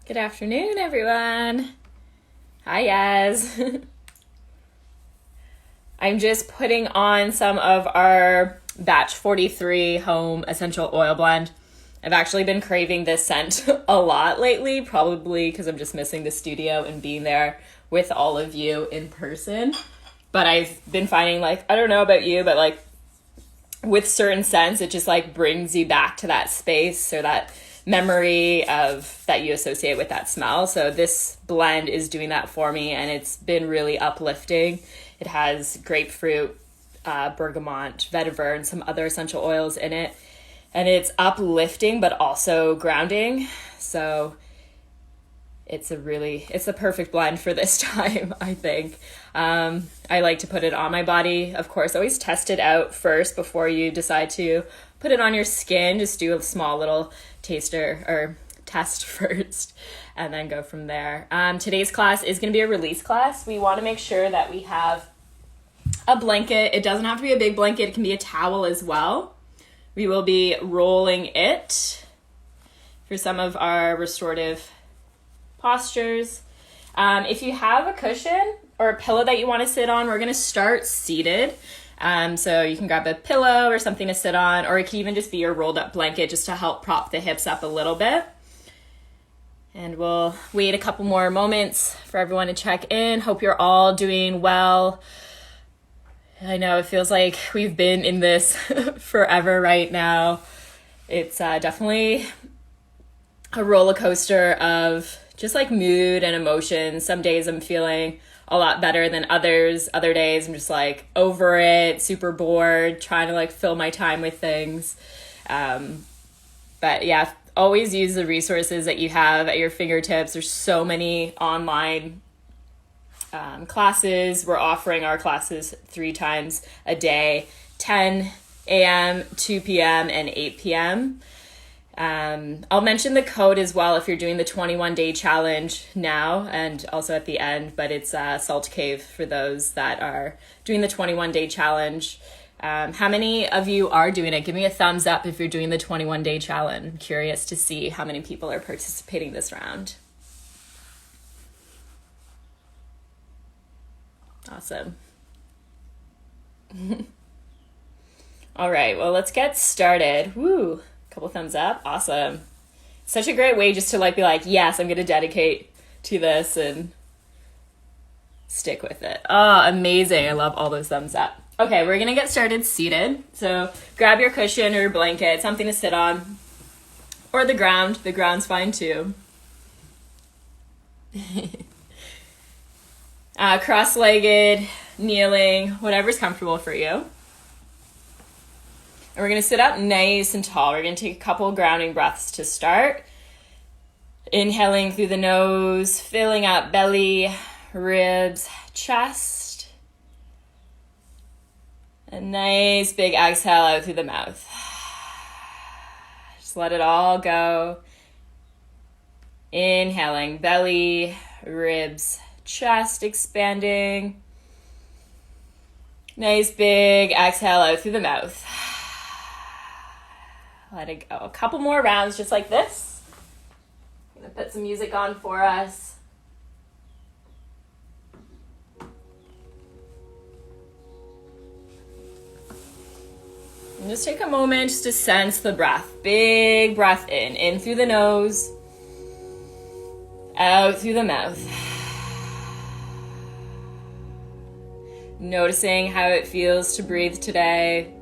Good afternoon, everyone. Hi, Yaz. I'm just putting on some of our batch 43 home essential oil blend. I've actually been craving this scent a lot lately, probably because I'm just missing the studio and being there with all of you in person. But I've been finding, I don't know about you, but with certain scents, it just brings you back to that space or that memory of that you associate with that smell. So this blend is doing that for me, and it's been really uplifting. It has grapefruit, bergamot, vetiver, and some other essential oils in it, and it's uplifting but also grounding. So it's the perfect blend for this time, I think. I like to put it on my body. Of course, always test it out first before you decide to put it on your skin. Just do a small little taster or test first and then go from there. Today's class is going to be a release class. We want to make sure that we have a blanket. It doesn't have to be a big blanket. It can be a towel as well. We will be rolling it for some of our restorative postures. If you have a cushion or a pillow that you want to sit on, we're going to start seated. So you can grab a pillow or something to sit on, or it can even just be your rolled up blanket just to help prop the hips up a little bit. And we'll wait a couple more moments for everyone to check in. Hope you're all doing well. I know it feels like we've been in this forever right now. It's definitely a roller coaster of just mood and emotions. Some days I'm feeling a lot better than others. Other days I'm just over it, super bored, trying to fill my time with things. But yeah, always use the resources that you have at your fingertips. There's so many online classes. We're offering our classes 3 times a day, 10 a.m., 2 p.m., and 8 p.m. I'll mention the code as well if you're doing the 21-day challenge now and also at the end, but it's Salt Cave for those that are doing the 21-day challenge. How many of you are doing it? Give me a thumbs up if you're doing the 21-day challenge. I'm curious to see how many people are participating this round. Awesome. All right, well, let's get started. Woo! Couple thumbs up. Awesome. Such a great way just to be yes, I'm going to dedicate to this and stick with it. Oh, amazing. I love all those thumbs up. Okay, we're going to get started seated. So grab your cushion or your blanket, something to sit on, or the ground. The ground's fine too. Cross-legged, kneeling, whatever's comfortable for you. And we're going to sit up nice and tall. We're going to take a couple grounding breaths to start. Inhaling through the nose, filling up belly, ribs, chest. A nice big exhale out through the mouth. Just let it all go. Inhaling, belly, ribs, chest expanding. Nice big exhale out through the mouth. Let it go. A couple more rounds just like this. I'm going to put some music on for us. And just take a moment just to sense the breath. Big breath in through the nose, out through the mouth. Noticing how it feels to breathe today.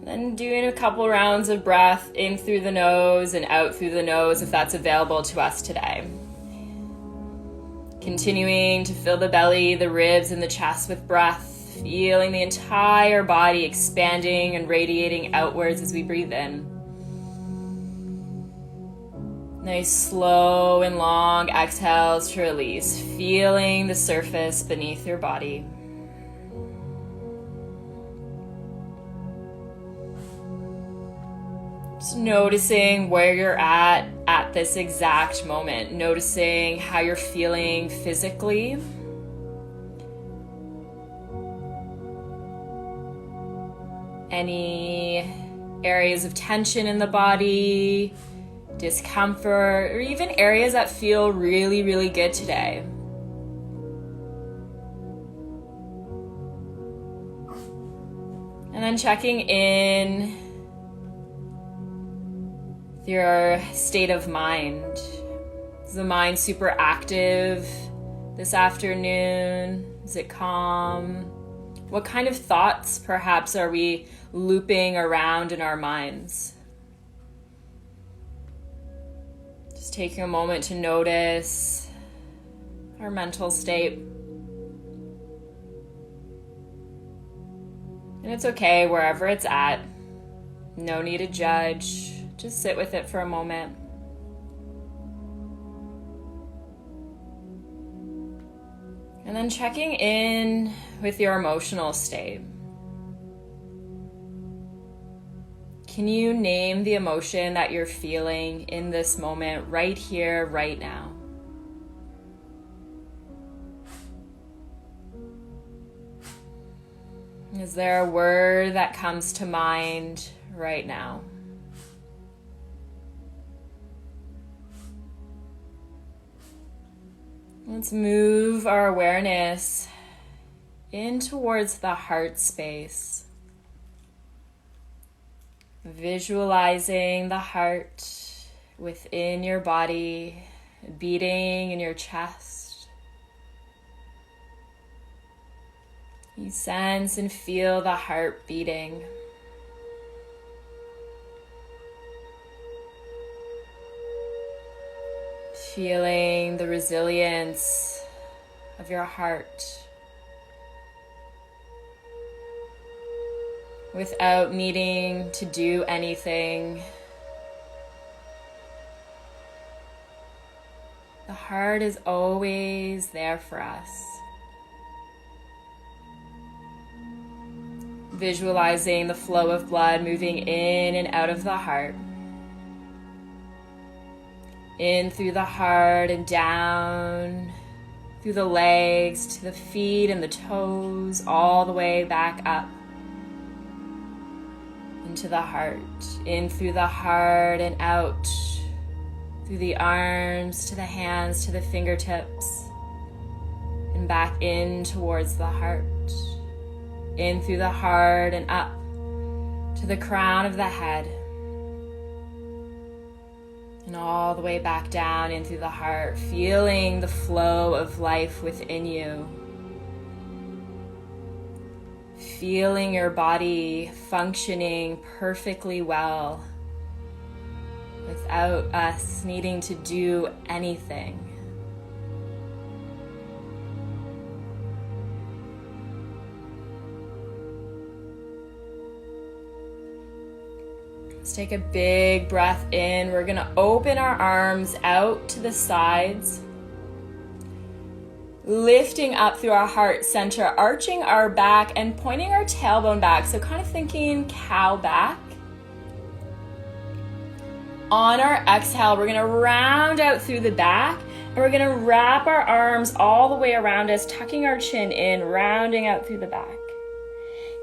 Then doing a couple rounds of breath in through the nose and out through the nose if that's available to us today. Continuing to fill the belly, the ribs, and the chest with breath, feeling the entire body expanding and radiating outwards as we breathe in. Nice slow and long exhales to release, feeling the surface beneath your body. Just noticing where you're at this exact moment. Noticing how you're feeling physically. Any areas of tension in the body, discomfort, or even areas that feel really, really good today. And then checking in with your state of mind. Is the mind super active this afternoon? Is it calm? What kind of thoughts perhaps are we looping around in our minds? Just taking a moment to notice our mental state. And it's okay wherever it's at. No need to judge. Just sit with it for a moment. And then checking in with your emotional state. Can you name the emotion that you're feeling in this moment, right here, right now? Is there a word that comes to mind right now? Let's move our awareness in towards the heart space. Visualizing the heart within your body, beating in your chest. You sense and feel the heart beating. Feeling the resilience of your heart without needing to do anything. The heart is always there for us. Visualizing the flow of blood moving in and out of the heart. In through the heart and down through the legs to the feet and the toes, all the way back up into the heart. In through the heart and out through the arms to the hands to the fingertips and back in towards the heart. In through the heart and up to the crown of the head. And all the way back down in through the heart, feeling the flow of life within you. Feeling your body functioning perfectly well without us needing to do anything. Let's take a big breath in. We're going to open our arms out to the sides, lifting up through our heart center, arching our back and pointing our tailbone back. So kind of thinking cow back. On our exhale, we're going to round out through the back and we're going to wrap our arms all the way around us, tucking our chin in, rounding out through the back.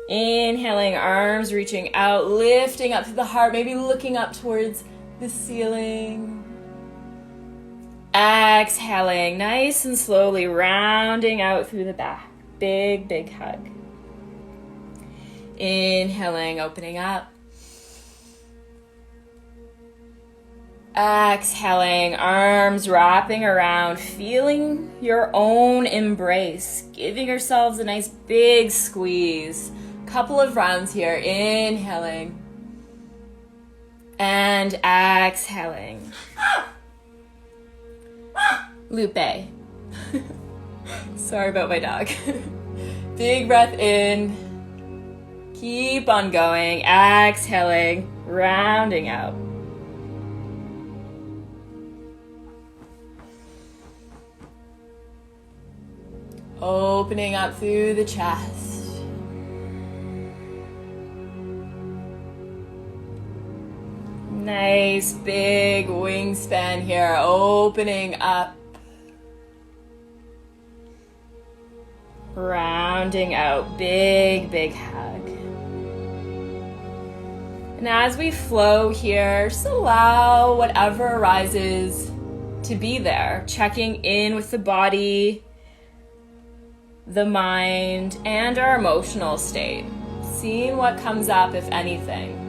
Inhaling, arms reaching out, lifting up to the heart, maybe looking up towards the ceiling. Exhaling, nice and slowly, rounding out through the back. Big, big hug. Inhaling, opening up. Exhaling, arms wrapping around, feeling your own embrace, giving yourselves a nice big squeeze. Couple of rounds here, inhaling and exhaling. Lupe. Sorry about my dog. Big breath in, keep on going, exhaling, rounding out. Opening up through the chest. Nice big wingspan here, opening up. Rounding out, big, big hug. And as we flow here, just allow whatever arises to be there, checking in with the body, the mind, and our emotional state. Seeing what comes up, if anything.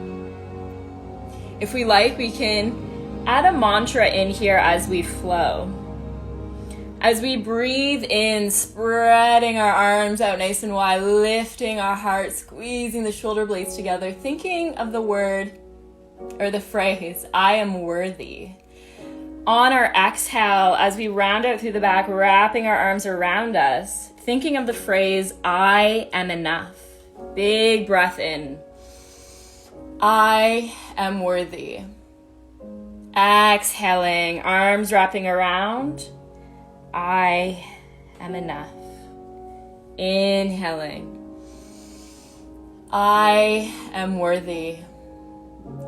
If we like, we can add a mantra in here as we flow. As we breathe in, spreading our arms out nice and wide, lifting our heart, squeezing the shoulder blades together, thinking of the word or the phrase, I am worthy. On our exhale, as we round out through the back, wrapping our arms around us, thinking of the phrase, I am enough. Big breath in. I am worthy. Exhaling, arms wrapping around. I am enough. Inhaling. I am worthy.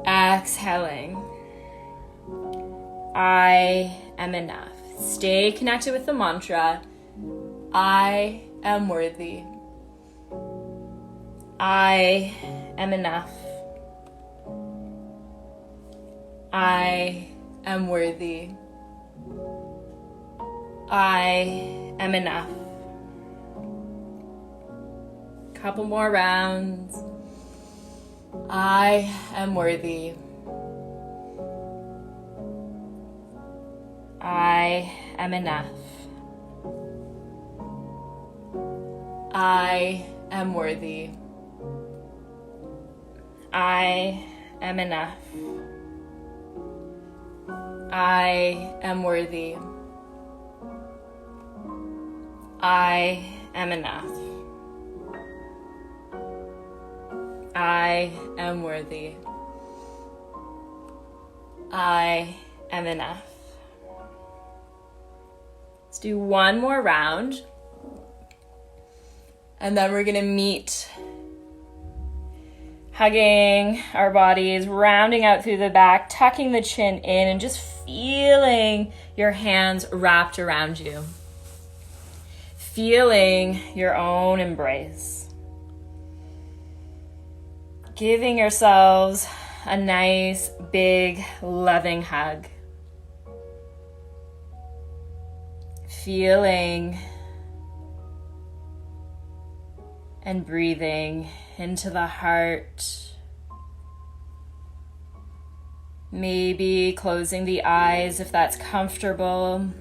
Exhaling. I am enough. Stay connected with the mantra. I am worthy. I am enough. I am worthy. I am enough. Couple more rounds. I am worthy. I am enough. I am worthy. I am enough. I am worthy. I am enough. I am worthy. I am enough. Let's do one more round. And then we're gonna meet, hugging our bodies, rounding out through the back, tucking the chin in, and just feeling your hands wrapped around you. Feeling your own embrace. Giving yourselves a nice, big, loving hug. Feeling and breathing into the heart. Maybe closing the eyes if that's comfortable.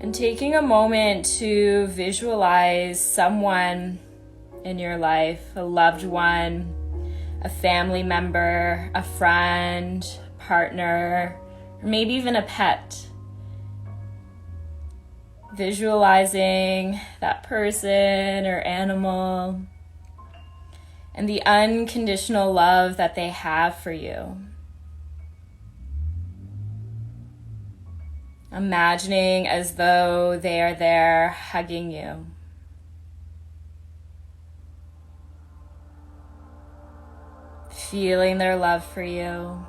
And taking a moment to visualize someone in your life, a loved one, a family member, a friend, partner, or maybe even a pet. Visualizing that person or animal and the unconditional love that they have for you. Imagining as though they are there hugging you. Feeling their love for you.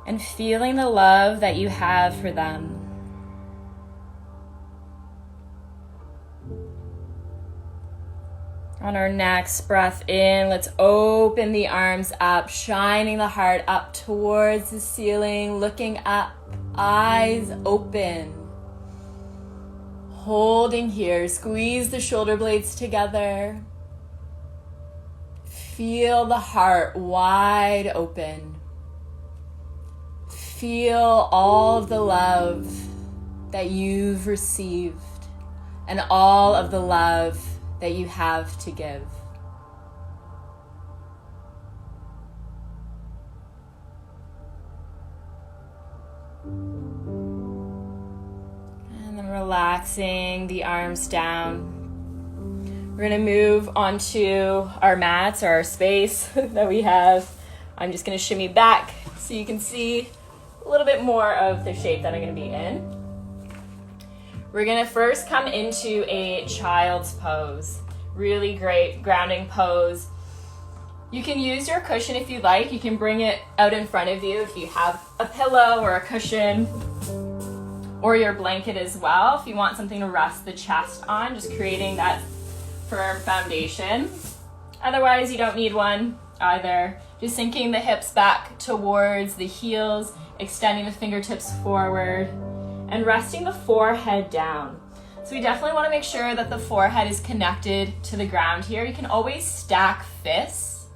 And feeling the love that you have for them. On our next breath in, let's open the arms up, shining the heart up towards the ceiling, looking up, eyes open. Holding here, squeeze the shoulder blades together. Feel the heart wide open. Feel all of the love that you've received and all of the love that you have to give. And then relaxing the arms down. We're gonna move onto our mats or our space that we have. I'm just gonna shimmy back so you can see a little bit more of the shape that I'm gonna be in. We're gonna first come into a child's pose. Really great grounding pose. You can use your cushion if you like. You can bring it out in front of you if you have a pillow or a cushion, or your blanket as well if you want something to rest the chest on, just creating that firm foundation. Otherwise, you don't need one either. Just sinking the hips back towards the heels, extending the fingertips forward, and resting the forehead down. So we definitely want to make sure that the forehead is connected to the ground here. You can always stack fists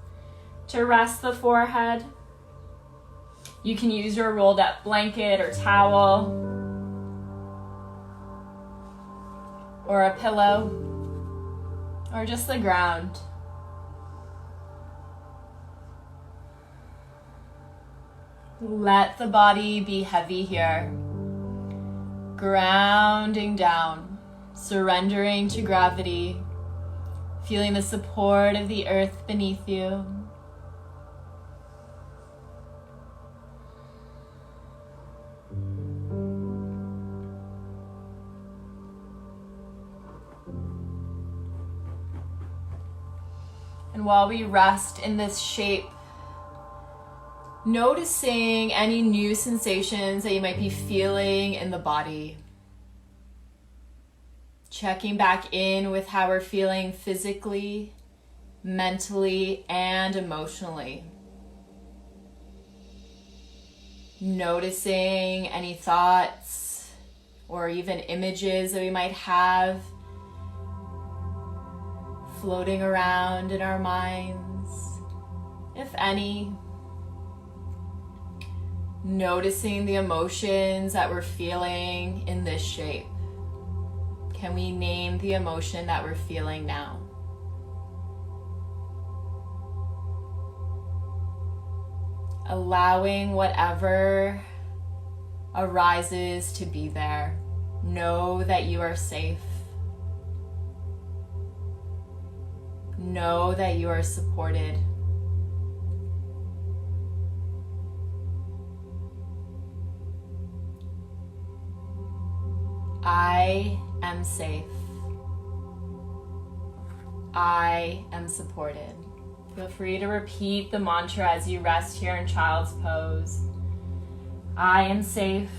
to rest the forehead. You can use your rolled up blanket or towel or a pillow or just the ground. Let the body be heavy here. Grounding down, surrendering to gravity, feeling the support of the earth beneath you. And while we rest in this shape, noticing any new sensations that you might be feeling in the body. Checking back in with how we're feeling physically, mentally, and emotionally. Noticing any thoughts or even images that we might have floating around in our minds, if any. Noticing the emotions that we're feeling in this shape. Can we name the emotion that we're feeling now? Allowing whatever arises to be there. Know that you are safe. Know that you are supported. I am safe. I am supported. Feel free to repeat the mantra as you rest here in child's pose. I am safe.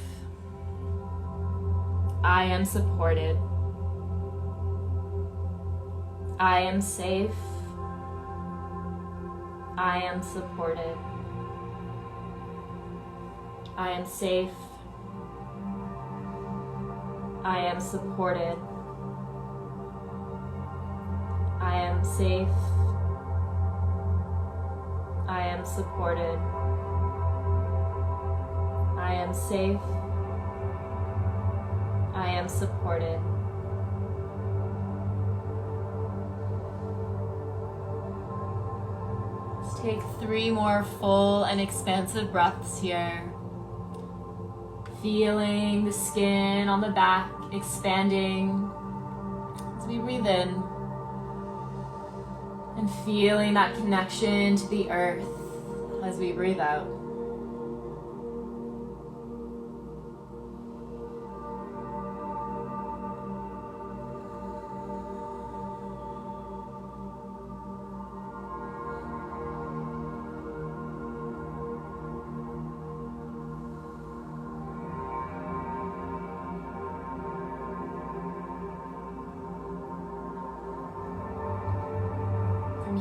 I am supported. I am safe. I am supported. I am safe. I am supported. I am safe. I am supported. I am safe. I am supported. Let's take 3 more full and expansive breaths here. Feeling the skin on the back expanding as we breathe in. And feeling that connection to the earth as we breathe out.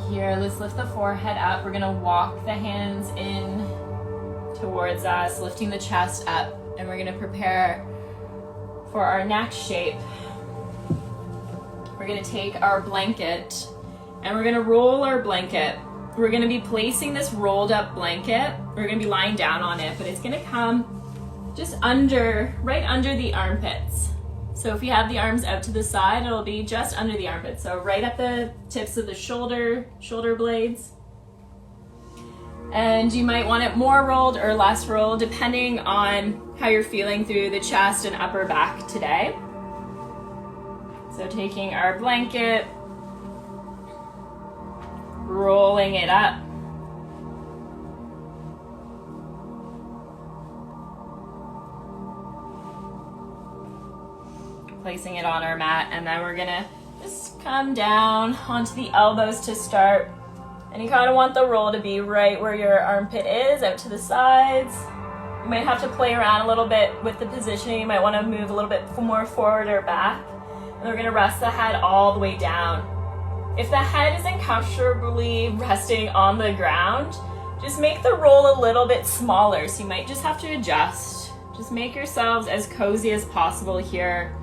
Here, let's lift the forehead up. We're going to walk the hands in towards us, lifting the chest up, and we're going to prepare for our next shape. We're going to take our blanket and we're going to roll our blanket. We're going to be placing this rolled up blanket. We're going to be lying down on it, but it's going to come just right under the armpits. So if you have the arms out to the side, it'll be just under the armpits. So right at the tips of the shoulder blades. And you might want it more rolled or less rolled, depending on how you're feeling through the chest and upper back today. So taking our blanket, rolling it up. Placing it on our mat, and then we're gonna just come down onto the elbows to start, And you kind of want the roll to be right where your armpit is, out to the sides. You might have to play around a little bit with the positioning. You might want to move a little bit more forward or back. And we're going to rest the head all the way down. If the head isn't comfortably resting on the ground, just make the roll a little bit smaller. So you might just have to adjust. Just make yourselves as cozy as possible here.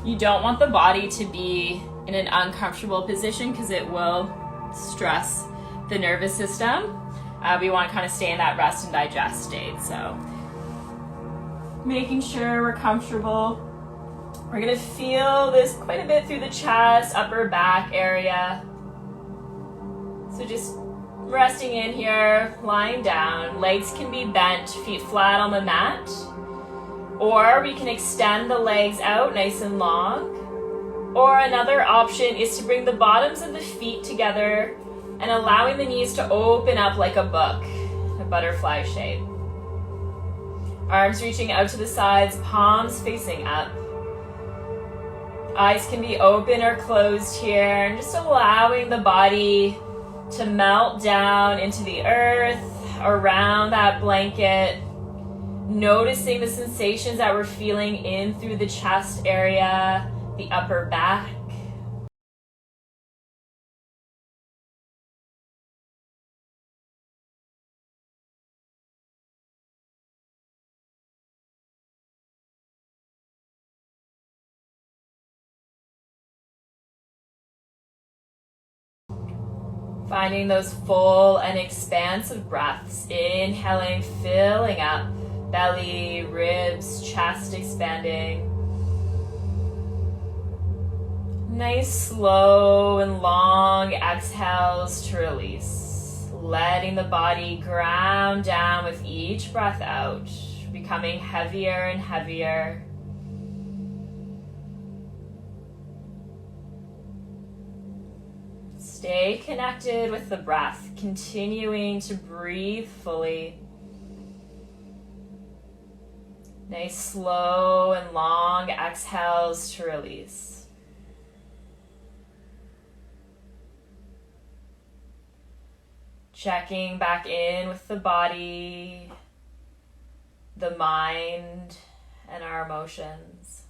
You don't want the body to be in an uncomfortable position because it will stress the nervous system. We want to kind of stay in that rest and digest state. So making sure we're comfortable. We're going to feel this quite a bit through the chest, upper back area. So just resting in here, lying down. Legs can be bent, feet flat on the mat. Or we can extend the legs out nice and long. Or another option is to bring the bottoms of the feet together and allowing the knees to open up like a book, a butterfly shape. Arms reaching out to the sides, palms facing up. Eyes can be open or closed here, and just allowing the body to melt down into the earth, around that blanket, noticing the sensations that we're feeling in through the chest area, the upper back. Finding those full and expansive breaths, inhaling, filling up, belly, ribs, chest expanding. Nice, slow and long exhales to release, letting the body ground down with each breath out, becoming heavier and heavier. Stay connected with the breath, continuing to breathe fully. Nice, slow and long exhales to release. Checking back in with the body, the mind, and our emotions.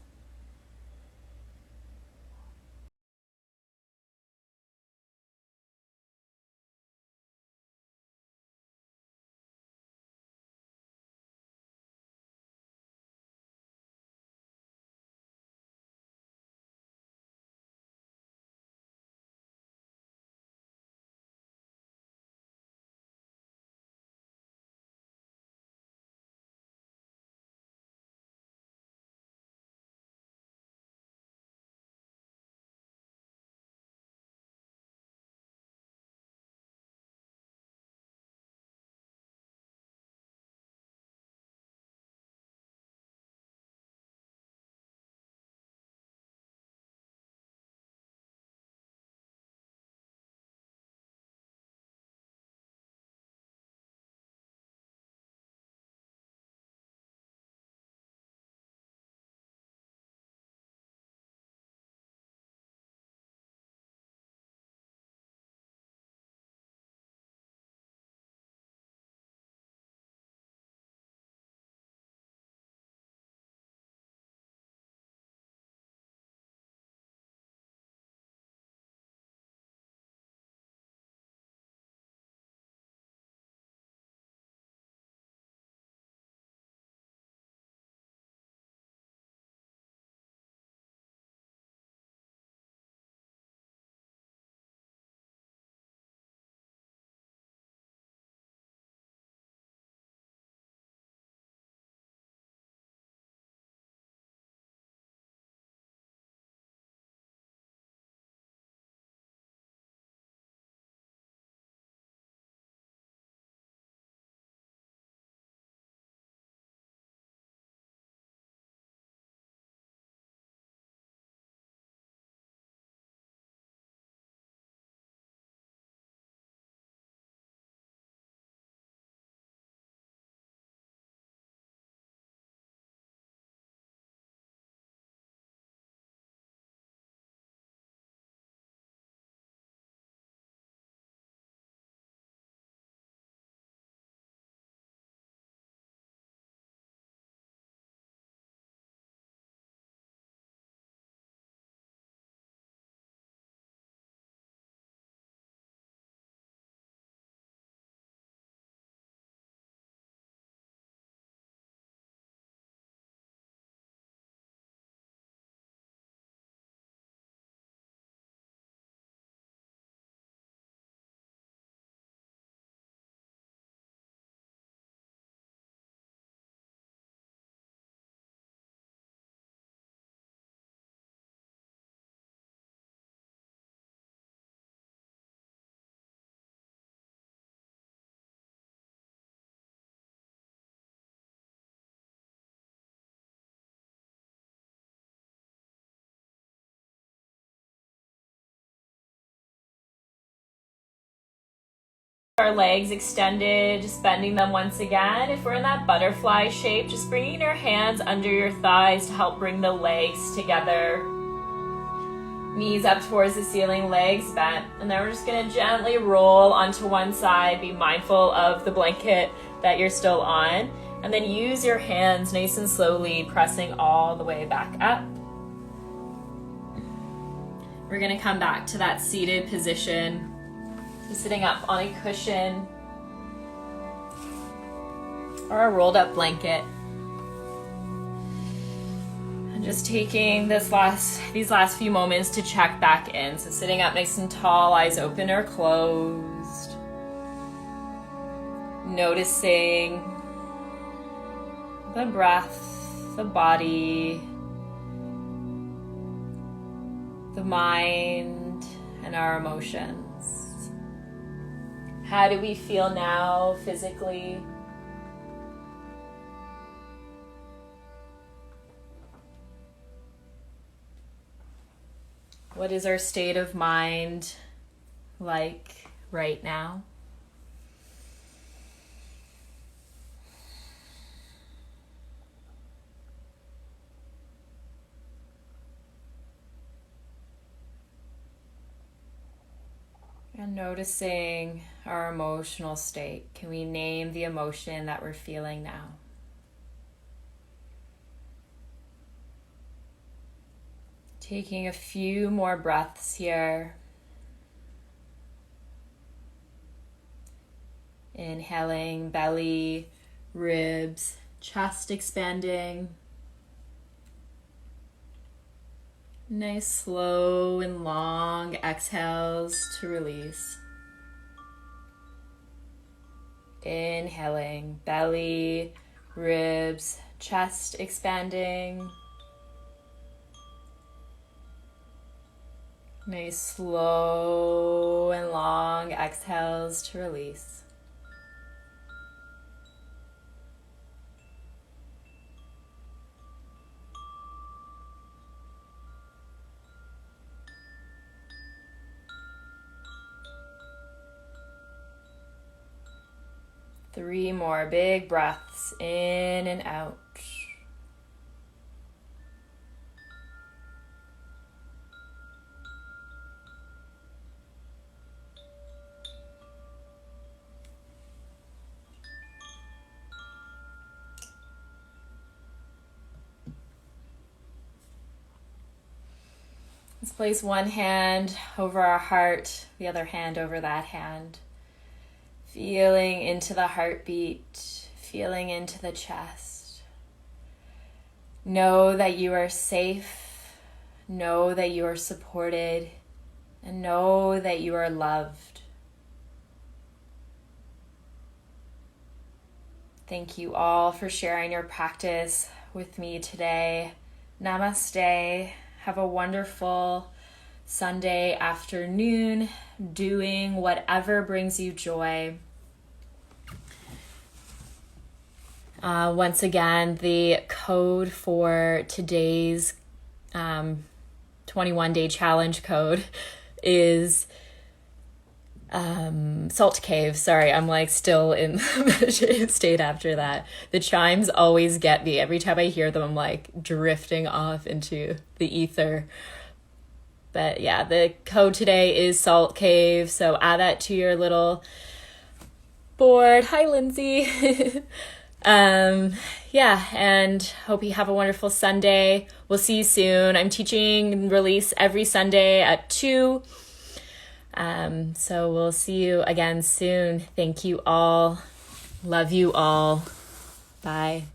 Our legs extended, just bending them once again. If we're in that butterfly shape, just bringing your hands under your thighs to help bring the legs together. Knees up towards the ceiling, legs bent. And then we're just gonna gently roll onto one side. Be mindful of the blanket that you're still on. And then use your hands nice and slowly, pressing all the way back up. We're gonna come back to that seated position. Sitting up on a cushion or a rolled up blanket. And just taking these last few moments to check back in. So sitting up nice and tall, eyes open or closed. Noticing the breath, the body, the mind, and our emotions. How do we feel now physically? What is our state of mind like right now? And noticing our emotional state. Can we name the emotion that we're feeling now? Taking a few more breaths here. Inhaling, belly, ribs, chest expanding. Nice slow and long exhales to release. Inhaling, belly, ribs, chest expanding. Nice slow and long exhales to release. Three more big breaths in and out. Let's place one hand over our heart, the other hand over that hand. Feeling into the heartbeat, feeling into the chest. Know that you are safe, know that you are supported, and know that you are loved. Thank you all for sharing your practice with me today. Namaste. Have a wonderful Sunday afternoon, doing whatever brings you joy. Once again, the code for today's 21-day challenge code is Salt Cave. Sorry, I'm like still in the meditative state after that. The chimes always get me. Every time I hear them, I'm like drifting off into the ether. But yeah, the code today is Salt Cave, so add that to your little board. Hi, Lindsay. Yeah, and hope you have a wonderful Sunday. We'll see you soon. I'm teaching and release every Sunday at 2. So we'll see you again soon. Thank you all. Love you all. Bye.